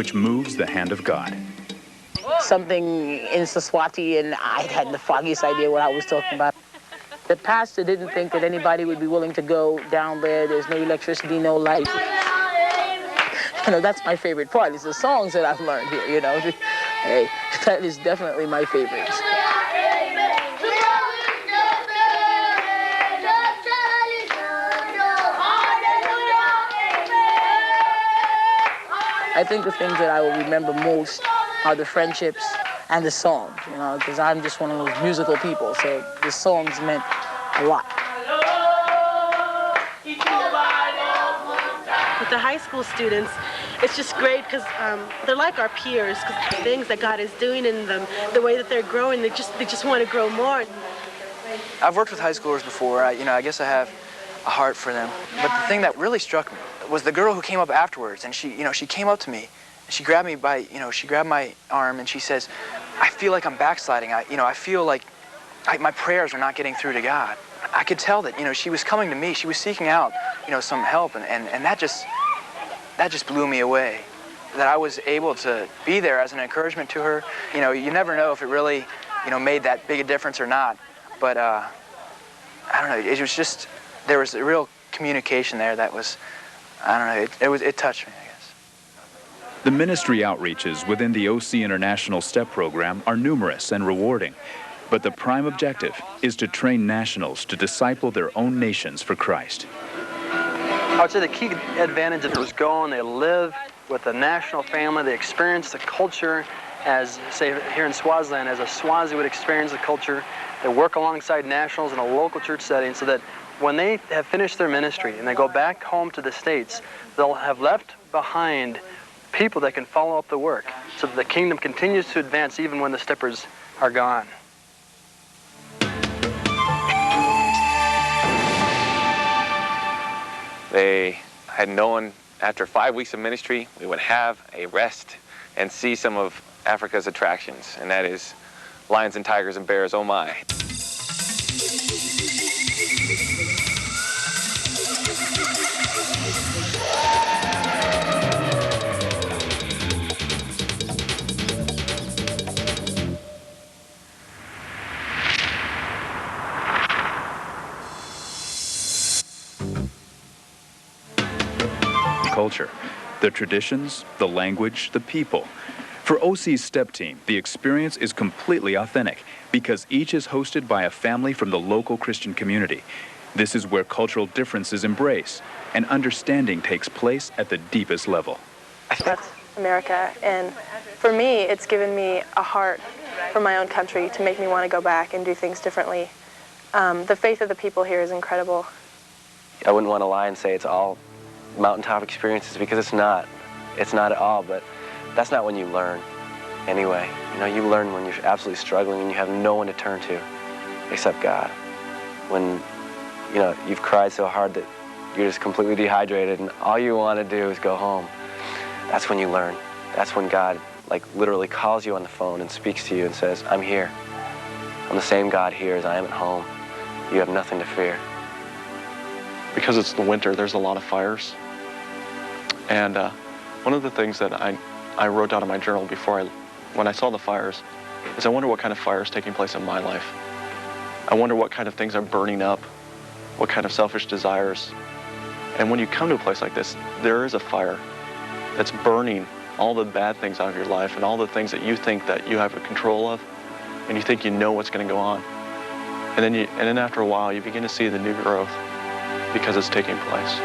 which moves the hand of God. Something in Siswati, and I hadn't the foggiest idea what I was talking about. The pastor didn't think that anybody would be willing to go down there. There's no electricity, no light. You know, that's my favorite part. It's the songs that I've learned here, you know. Hey, that is definitely my favorite. I think the things that I will remember most are the friendships and the songs, you know, because I'm just one of those musical people, so the songs meant a lot. With the high school students, it's just great because they're like our peers, because the things that God is doing in them, the way that they're growing, they just want to grow more. I've worked with high schoolers before. I guess I have a heart for them. But the thing that really struck me was the girl who came up afterwards, and she came up to me, and she grabbed me by, she grabbed my arm, and she says, "I feel like I'm backsliding. I feel like my prayers are not getting through to God." I could tell that, she was coming to me. She was seeking out, some help, and that just blew me away. That I was able to be there as an encouragement to her. You never know if it really, made that big a difference or not. But I don't know. It was just, there was a real communication there that was, I don't know. It touched me, I guess. The ministry outreaches within the OC International STEP program are numerous and rewarding. But the prime objective is to train nationals to disciple their own nations for Christ. I would say the key advantage of those go and they live with the national family, they experience the culture as, say, here in Swaziland, as a Swazi would experience the culture. They work alongside nationals in a local church setting so that when they have finished their ministry and they go back home to the States, they'll have left behind people that can follow up the work so that the kingdom continues to advance even when the steppers are gone. They had known after 5 weeks of ministry, we would have a rest and see some of Africa's attractions, and that is lions and tigers and bears, oh my. Culture, the traditions, the language, the people. For OC's STEP team, the experience is completely authentic because each is hosted by a family from the local Christian community. This is where cultural differences embrace and understanding takes place at the deepest level. That's America, and for me, it's given me a heart for my own country to make me want to go back and do things differently. The faith of the people here is incredible. I wouldn't want to lie and say it's all mountaintop experiences because it's not. It's not at all, but that's not when you learn anyway. You learn when you're absolutely struggling and you have no one to turn to except God. When, you've cried so hard that you're just completely dehydrated and all you want to do is go home. That's when you learn. That's when God, literally calls you on the phone and speaks to you and says, "I'm here. I'm the same God here as I am at home. You have nothing to fear." Because it's the winter, there's a lot of fires. And one of the things that I wrote down in my journal when I saw the fires is I wonder what kind of fire is taking place in my life. I wonder what kind of things are burning up, what kind of selfish desires. And when you come to a place like this, there is a fire that's burning all the bad things out of your life and all the things that you think that you have control of, and you think you know what's going to go on. And then after a while, you begin to see the new growth because it's taking place.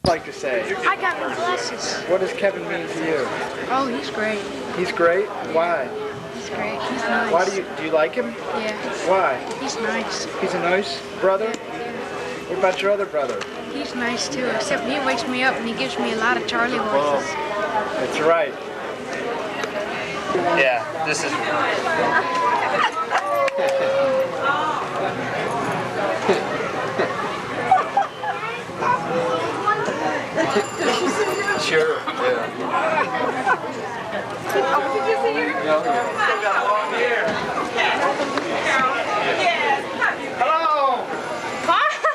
Like to say? I got my glasses. What does Kevin mean to you? Oh, he's great. He's great? Why? He's great. He's nice. Why do you like him? Yeah. Why? He's nice. He's a nice brother? Yeah. What about your other brother? He's nice too, except he wakes me up and he gives me a lot of Charlie voices. That's right. Yeah, this is... Sure, yeah. Oh, did you see her? No, yeah. Still got long hair. Hello! Huh?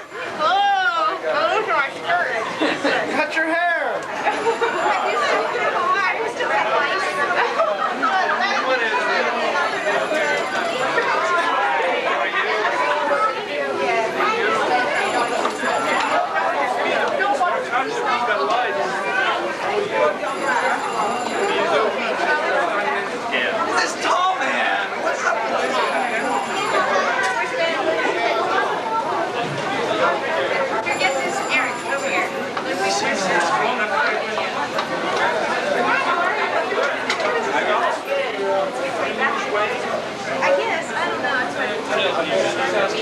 This tall man. What's up? Your guest is Eric, over here. I guess, I don't know. Sounds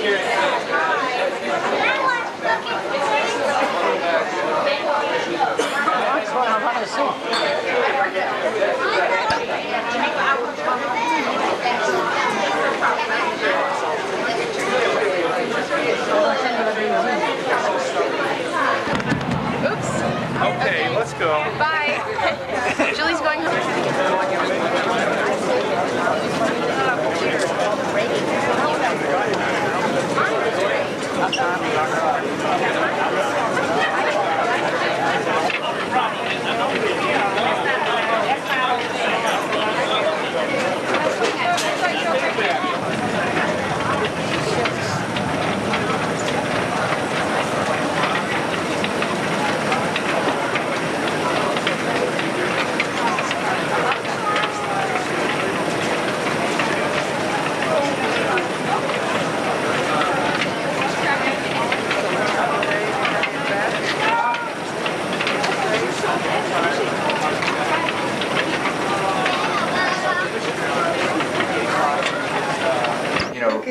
Oops. Okay, let's go. Bye. Julie's going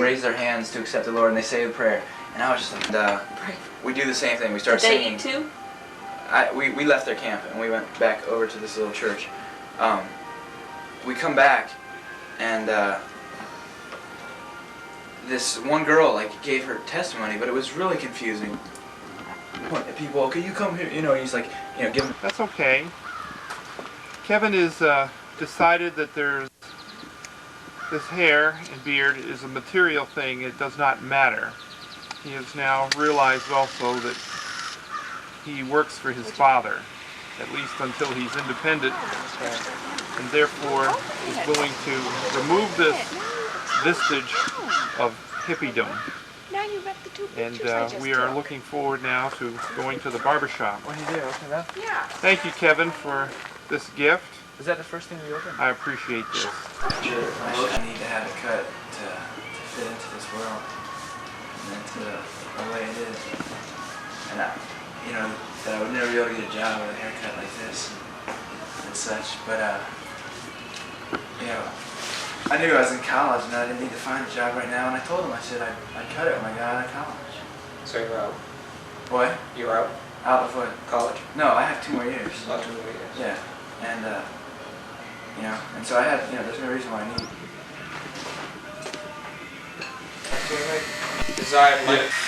raise their hands to accept the Lord, and they say a prayer. And I was just like, we do the same thing. We start singing. Did they too? We left their camp and we went back over to this little church. We come back and this one girl like gave her testimony, but it was really confusing. People, can you come here? You know, he's like, you know, give him. That's okay. Kevin is decided that there's this hair and beard is a material thing. It does not matter. He has now realized also that he works for his father, at least until he's independent, and therefore is willing to remove this vestige of hippiedom. And we are looking forward now to going to the barbershop. What do you do? Open it up? Yeah. Thank you, Kevin, for this gift. Is that the first thing we open? I appreciate this. Sure. I need to have it cut to fit into this world and into the way it is. And you know, that I would never be able to get a job with a haircut like this and such. But you know, I knew I was in college and I didn't need to find a job right now. And I told him, I said I'd cut it when I got out of college. So you're out? What? You're out? Out of what? College? No, I have 2 more years. Oh, 2 more years. Yeah, and you know, and so I had, you know, there's no reason why I need. Desired life.